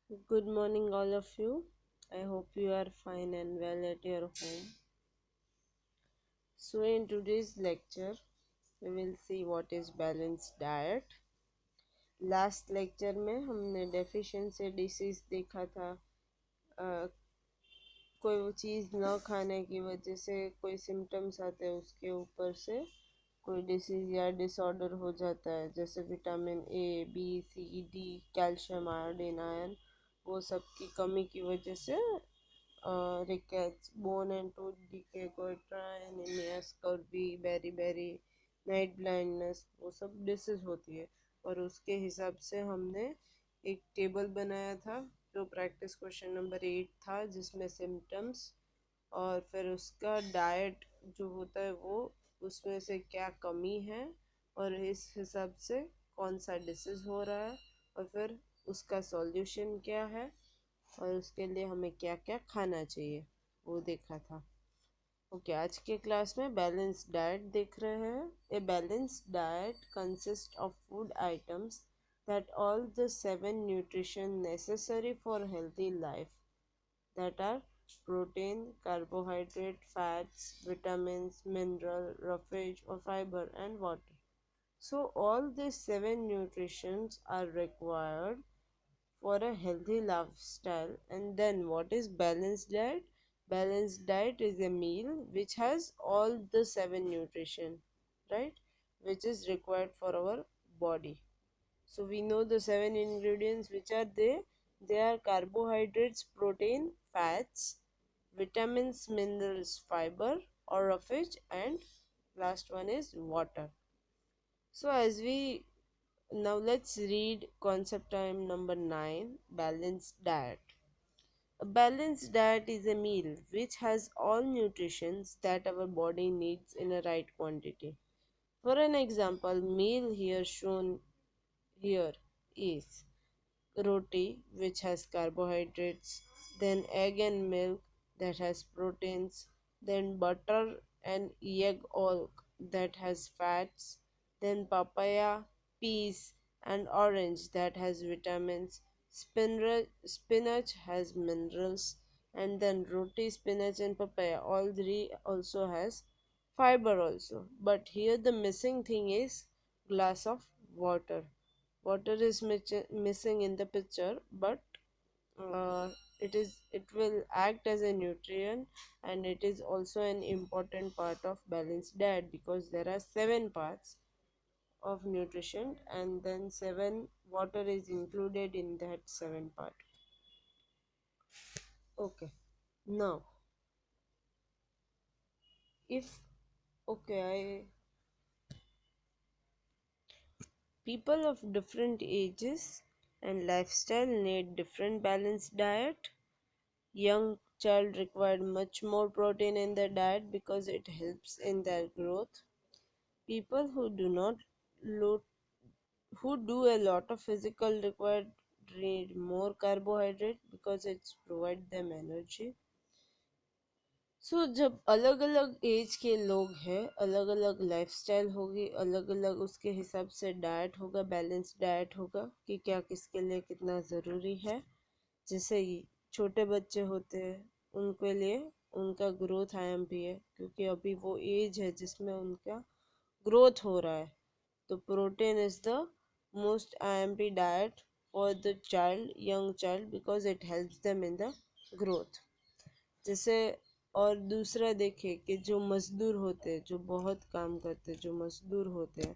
Good morning, all of you. I hope you are fine and well at your home. So, in today's lecture, we will see what is balanced diet. Last lecture में हमने deficiency disease देखा था। कोई वो चीज़ न खाने की वजह से कोई सिम्टम्स आते हैं, उसके ऊपर से कोई डिसीज या डिसऑर्डर हो जाता है, जैसे vitamin A B C D calcium iodine iron, वो सब की कमी की वजह से rickets, bone and tooth decay, goiter, anemia, scurvy, beriberi, night blindness, वो सब डिसीज होती है। और उसके हिसाब से हमने एक टेबल बनाया था जो प्रैक्टिस क्वेश्चन नंबर 8 था, जिसमें सिम्टम्स और फिर उसका डाइट जो होता है वो उसमें से क्या कमी है और इस हिसाब से कौन सा डिसीज हो रहा है और फिर उसका सॉल्यूशन क्या है और उसके लिए हमें क्या क्या खाना चाहिए वो देखा था। ओके, आज के क्लास में बैलेंस डाइट देख रहे हैं। A balance diet consist of food items that all the 7 nutrition necessary for healthy life, that are protein, carbohydrate, fats, vitamins, mineral, roughage or fiber and water. So all these 7 nutritions are required for a healthy lifestyle. And then what is balanced diet? Balanced diet is a meal which has all the 7 nutrition, right, which is required for our body. So we know the 7 ingredients which are there. They are carbohydrates, protein, fats, vitamins, minerals, fiber or roughage, and last one is water. So as we now let's read concept time number 9, balanced diet. A balanced diet is a meal which has all nutrients that our body needs in a right quantity. For an example, meal here shown here is roti, which has carbohydrates, then egg and milk that has proteins, then butter and egg yolk that has fats, then papaya, peas, and orange that has vitamins, spinach has minerals, and then roti, spinach, and papaya, all three also has fiber also. But here the missing thing is glass of water. Water is missing in the picture, but uh, it will act as a nutrient, and it is also an important part of balanced diet because there are 7 parts of nutrition and then 7 water is included in that 7 part. Okay, now if okay people of different ages and lifestyle need different balanced diet. Young child required much more protein in their diet because it helps in their growth. People who do not lo- who do a lot of physical required need more carbohydrate because it's provide them energy. जब अलग अलग as के लोग हैं, अलग अलग lifestyle होगी, अलग अलग उसके हिसाब से डाइट होगा, बैलेंस डाइट होगा कि क्या किसके लिए कितना ज़रूरी है। जैसे छोटे बच्चे होते हैं उनके लिए उनका ग्रोथ आईएमपी है, क्योंकि अभी वो एज है जिसमें उनका ग्रोथ हो रहा है। तो protein is the most IMP diet for the child, young child, because it helps them in the growth. जैसे और दूसरा देखें कि जो मजदूर होते हैं, जो बहुत काम करते हैं, जो मजदूर होते हैं,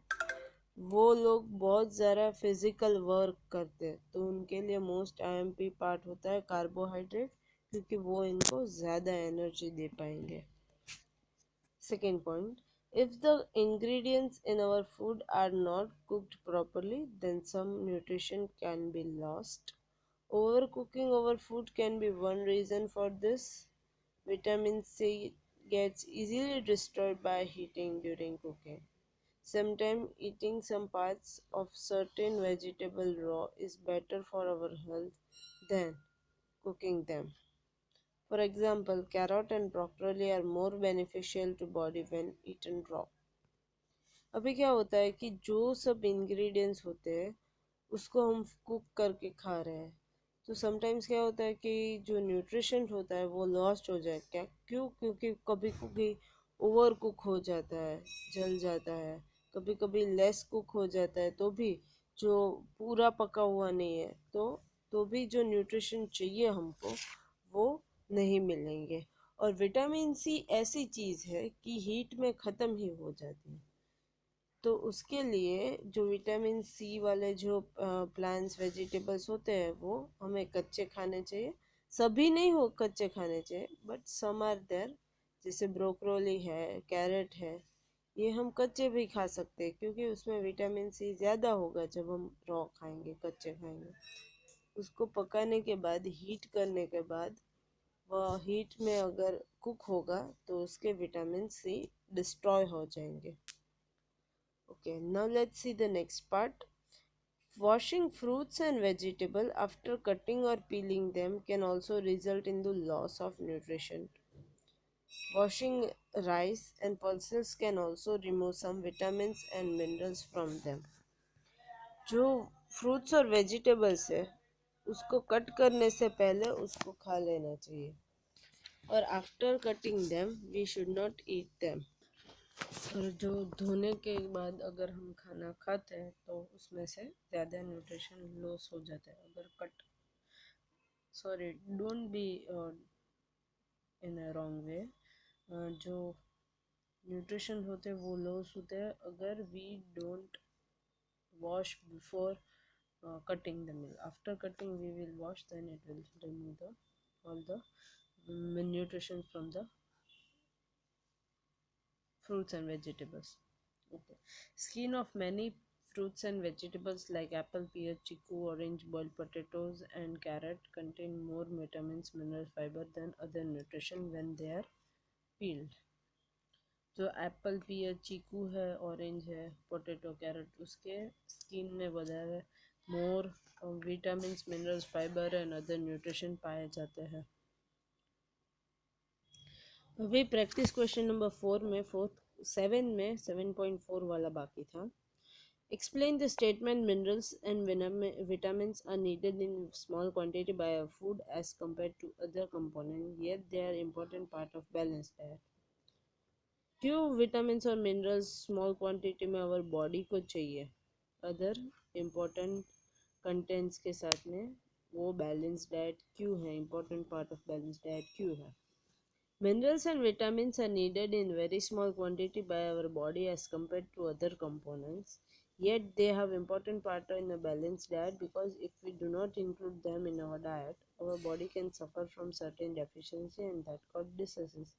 वो लोग बहुत ज़्यादा फिजिकल वर्क करते हैं, तो उनके लिए मोस्ट आईएमपी पार्ट होता है कार्बोहाइड्रेट, क्योंकि वो इनको ज़्यादा एनर्जी दे पाएंगे। Second point, if the ingredients in our food are not cooked properly, then some nutrition can be lost. Overcooking our food can be one reason for this. Vitamin C gets easily destroyed by heating during cooking. Sometimes eating some parts of certain vegetable raw is better for our health than cooking them. For example, carrot and broccoli are more beneficial to body when eaten raw. अभी क्या होता है कि जो सब ingredients होते हैं उसको हम कुक करके खा रहे हैं, तो समटाइम्स क्या होता है कि जो न्यूट्रिशन होता है वो लॉस्ट हो जाए, क्या क्यों? क्योंकि कभी कभी ओवर कुक हो जाता है, जल जाता है, कभी कभी लेस कुक हो जाता है, तो भी जो पूरा पका हुआ नहीं है तो भी जो न्यूट्रिशन चाहिए हमको वो नहीं मिलेंगे। और विटामिन सी ऐसी चीज़ है कि हीट में ख़त्म ही हो जाती है। तो उसके लिए जो विटामिन सी वाले जो प्लांट्स वेजिटेबल्स होते हैं वो हमें कच्चे खाने चाहिए। सभी नहीं हो कच्चे खाने चाहिए, बट सम आर देयर, जैसे ब्रोकरोली है, कैरेट है, ये हम कच्चे भी खा सकते हैं क्योंकि उसमें विटामिन सी ज़्यादा होगा जब हम रॉ खाएंगे, कच्चे खाएंगे। उसको पकाने के बाद, हीट करने के बाद, वह हीट में अगर कुक होगा तो उसके विटामिन सी डिस्ट्रॉय हो जाएंगे। Okay, now let's see the next part. Washing fruits and vegetables after cutting or peeling them can also result in the loss of nutrition. Washing rice and pulses can also remove some vitamins and minerals from them. जो fruits और vegetables है उसको cut करने से पहले उसको खा लेना चाहिए, और after cutting them we should not eat them. और जो धोने के बाद अगर हम खाना खाते हैं तो उसमें से ज़्यादा न्यूट्रिशन लॉस हो जाता है। अगर cut sorry don't be in a wrong way, जो न्यूट्रिशन होते हैं वो लॉस होते हैं अगर we don't wash before cutting the meal. After cutting we will wash, then it will remove the all the nutrition from the fruits and vegetables. Okay. Skin of many fruits and vegetables like apple, pear, chiku, orange, boiled potatoes, and carrot contain more vitamins, mineral, fiber than other nutrition when they are peeled. जो apple, pear, chikoo है, orange है, potato, carrot, उसके skin में વધારે more vitamins, minerals, fibre and other nutrition पाए जाते हैं। अभी प्रैक्टिस क्वेश्चन नंबर 7.4 वाला बाकी था। Explain the statement minerals and vitamins are needed in small quantity by our food as compared to other components, yet they are important part of balanced diet. क्यों vitamins और minerals small quantity में our body को चाहिए other important contents के साथ में, वो balance diet क्यों है, important part of balance diet क्यों है? Minerals and vitamins are needed in very small quantity by our body as compared to other components, yet they have important part in a balanced diet because if we do not include them in our diet, our body can suffer from certain deficiency and that cause diseases.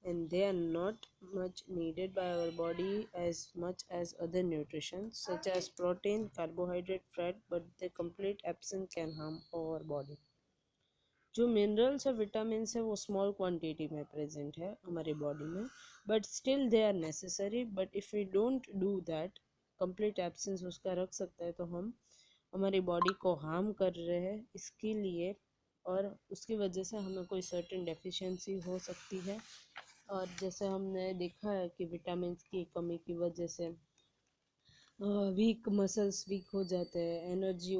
And they are not much needed by our body as much as other nutrition such as protein, carbohydrate, fat, but their complete absence can harm our body. जो minerals और vitamins है वो small quantity में present है हमारी body में, but still they are necessary, but if we don't do that, complete absence उसका रख सकता है तो हम हमारी बॉडी को हार्म कर रहे हैं इसके लिए, और उसकी वजह से हमें कोई सर्टेन डेफिशिएंसी हो सकती है। और जैसे हमने देखा है कि विटामिन की कमी की वजह से वीक मसल्स वीक हो जाते हैं, एनर्जी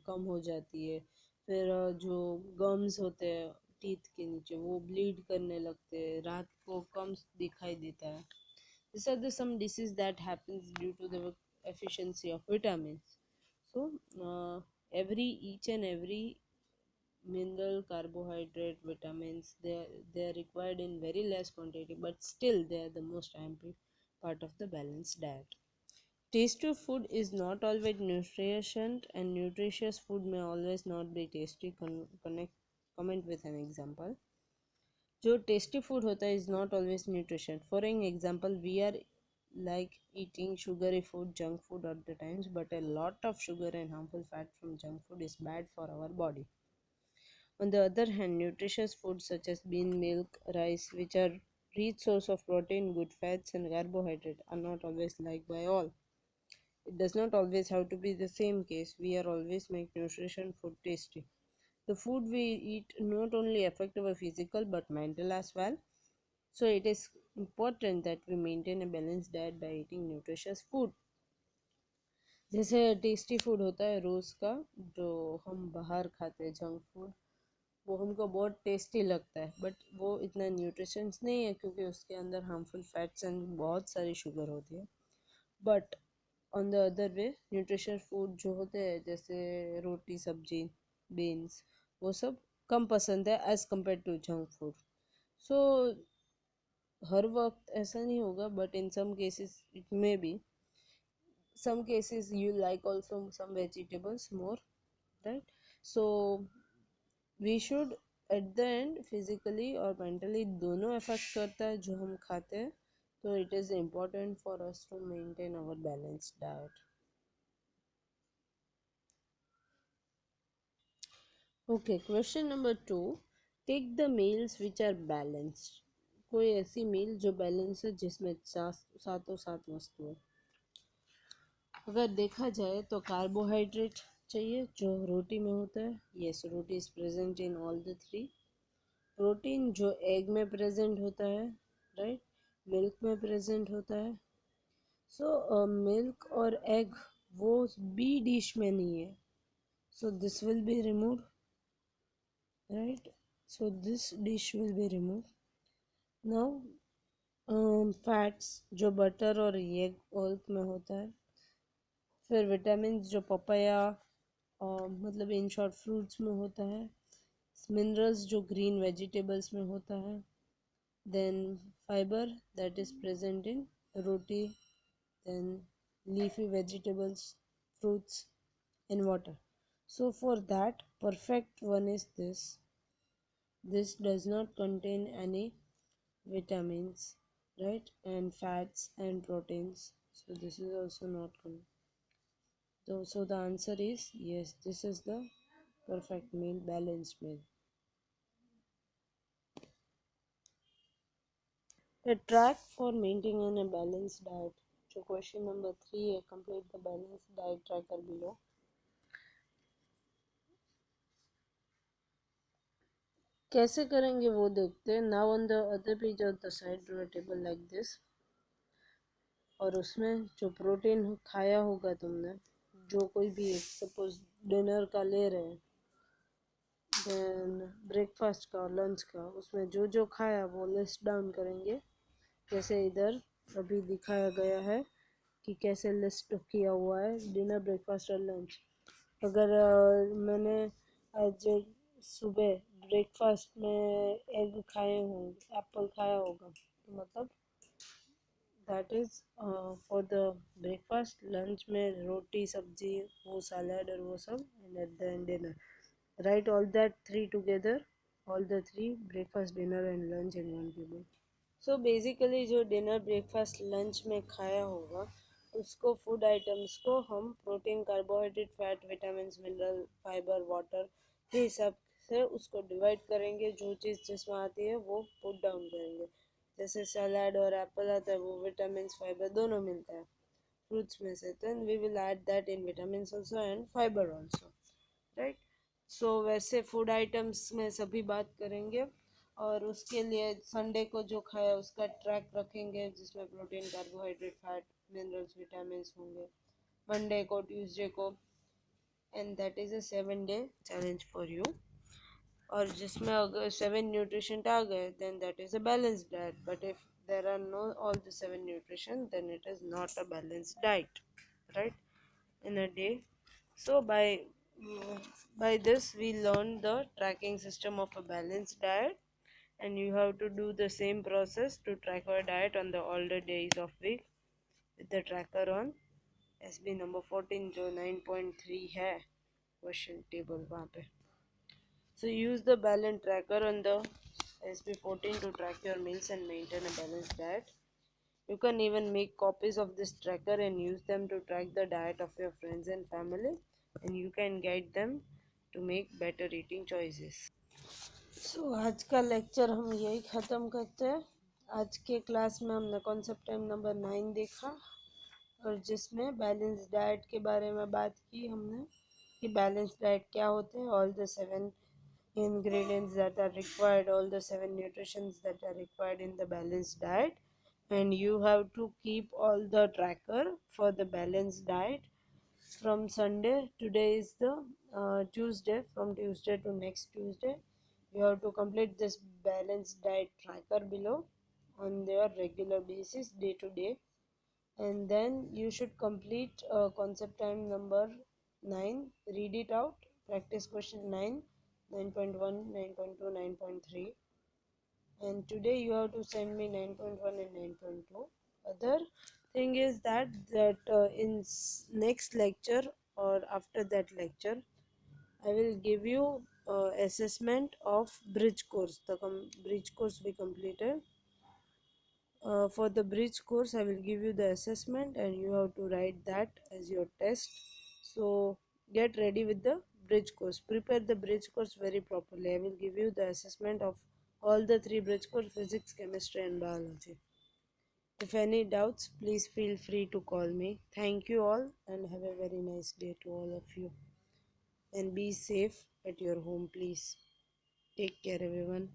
कम हो जाती है, फिर जो गम्स होते हैं टीथ के नीचे वो ब्लीड करने लगते हैं, रात को कम दिखाई देता है। This are the some disease that happens due to the efficiency of vitamins. So every each and every mineral, carbohydrate, vitamins, they are required in very less quantity, but still they are the most important part of the balanced diet. Tasty food is not always nutritious, and nutritious food may always not be tasty. Comment with an example. जो tasty food होता है is not always nutritious. For an example, we are like eating sugary food, junk food at the times, but a lot of sugar and harmful fat from junk food is bad for our body. On the other hand, nutritious foods such as bean milk, rice, which are rich source of protein, good fats, and carbohydrate, are not always liked by all. It does not always have to be the same case. We are always make nutrition food tasty. The food we eat not only affect our physical but mental as well. So it is important that we maintain a balanced diet by eating nutritious food. जैसे tasty food होता है रोज़ का, जो हम बाहर खाते हैं junk food, वो हमको बहुत टेस्टी लगता है, बट वो इतना न्यूट्रिशंस नहीं है क्योंकि उसके अंदर हार्मफुल फैट्स एंड बहुत सारी शुगर होती है। But on the other way nutrition food जो होते हैं जैसे रोटी सब्जी बीन्स, वो सब कम पसंद है as compare to junk food. So हर वक्त ऐसा नहीं होगा, but in some cases it may be, some cases you like also some vegetables more, right? So we should at the end physically और mentally दोनों affect करता है जो हम खाते हैं, तो it is important for us to maintain our balanced diet. Okay, question number 2, take the meals which are balanced. कोई ऐसी मील जो बैलेंस है जिसमें सातों सात वस्तु है। अगर देखा जाए तो कार्बोहाइड्रेट चाहिए जो रोटी में होता है, yes roti is present in all the three. Protein जो एग में प्रेजेंट होता है, राइट, मिल्क में प्रेजेंट होता है। सो मिल्क और एग वो बी डिश में नहीं है, so this will be remove, right, so this dish will be remove. Now fats जो बटर और एग ऑयल में होता है, फिर विटामिन जो पपाया मतलब इन शॉर्ट फ्रूट्स में होता है, मिनरल्स जो ग्रीन वेजिटेबल्स में होता है, then fibre that is present in roti, then leafy vegetables, fruits and water. So for that perfect one is this does not contain any vitamins, right, and fats and proteins, so this is also not so the answer is yes, this is the perfect meal, balanced meal. A track for maintaining a balanced diet. So question number 3 है, complete the balanced diet tracker below. कैसे करेंगे वो देखते हैं। Now on the other page of the side draw table like this, और उसमें जो protein खाया होगा तुमने, जो कोई भी सपोज डिनर का ले रहे हैं, देन ब्रेकफास्ट का और लंच का, उसमें जो जो खाया वो लिस्ट डाउन करेंगे, जैसे इधर अभी दिखाया गया है कि कैसे लिस्ट किया हुआ है डिनर ब्रेकफास्ट और लंच। अगर मैंने आज सुबह ब्रेकफास्ट में एग खाए हों, एप्पल खाया होगा, तो मतलब that is for the breakfast. Lunch में रोटी सब्जी वो सैलड और वो सब, and at the end dinner, right all that three together, all the three breakfast dinner and lunch in one table. So basically जो डिनर ब्रेकफास्ट लंच में खाया होगा, उसको फूड आइटम्स को हम protein carbohydrate fat vitamin mineral fibre water के हिसाब से उसको डिवाइड करेंगे, जो चीज़ जिसमें आती है वो पुट डाउन करेंगे। जैसे सलाद और एप्पल आता है, वो विटामिन फाइबर दोनों मिलता है फ्रूट्स में से, then we will add that in vitamin also and fibre also, right. So वैसे फूड आइटम्स में सभी बात करेंगे, और उसके लिए संडे को जो खाया उसका ट्रैक रखेंगे, जिसमें protein carbohydrate fat minerals vitamin होंगे, मंडे को ट्यूसडे को, and that is a 7 day challenge for you. और जिसमें अगर 7 nutrition आ गए, then that is a balance diet, but if there are no all the 7 nutrition, then it is not a balanced diet, right, in a day. So by this we learn the tracking system of a balanced diet, and you have to do the same process to track your diet on the older days of week with the tracker on SB number 14 जो 9.3 है question table वहाँ पे। So use the balance tracker on the SB14 to track your meals and maintain a balanced diet. You can even make copies of this tracker and use them to track the diet of your friends and family, and you can guide them to make better eating choices. So आज का lecture हम यही ख़त्म करते हैं। आज के class में हमने कॉन्सेप्ट टाइम नंबर 9 देखा, और जिसमें बैलेंस डाइट के बारे में बात की हमने कि बैलेंस डाइट क्या होते हैं, all the 7 ingredients that are required, all the 7 nutritions that are required in the balanced diet, and you have to keep all the tracker for the balanced diet from Sunday. Today is the Tuesday. From Tuesday to next Tuesday, you have to complete this balanced diet tracker below on their regular basis, day to day. And then you should complete concept time number 9. Read it out. Practice question 9, 9.1, 9.2, 9.3. And today you have to send me 9.1 and 9.2. Other thing is that in next lecture or after that lecture, I will give you assessment of bridge course. The bridge course we completed. For the bridge course, I will give you the assessment and you have to write that as your test. So get ready with the bridge course. Prepare the bridge course very properly. I will give you the assessment of all the three bridge course: physics, chemistry and biology. If any doubts, please feel free to call me. Thank you all and have a very nice day to all of you. And be safe at your home, please. Take care, everyone.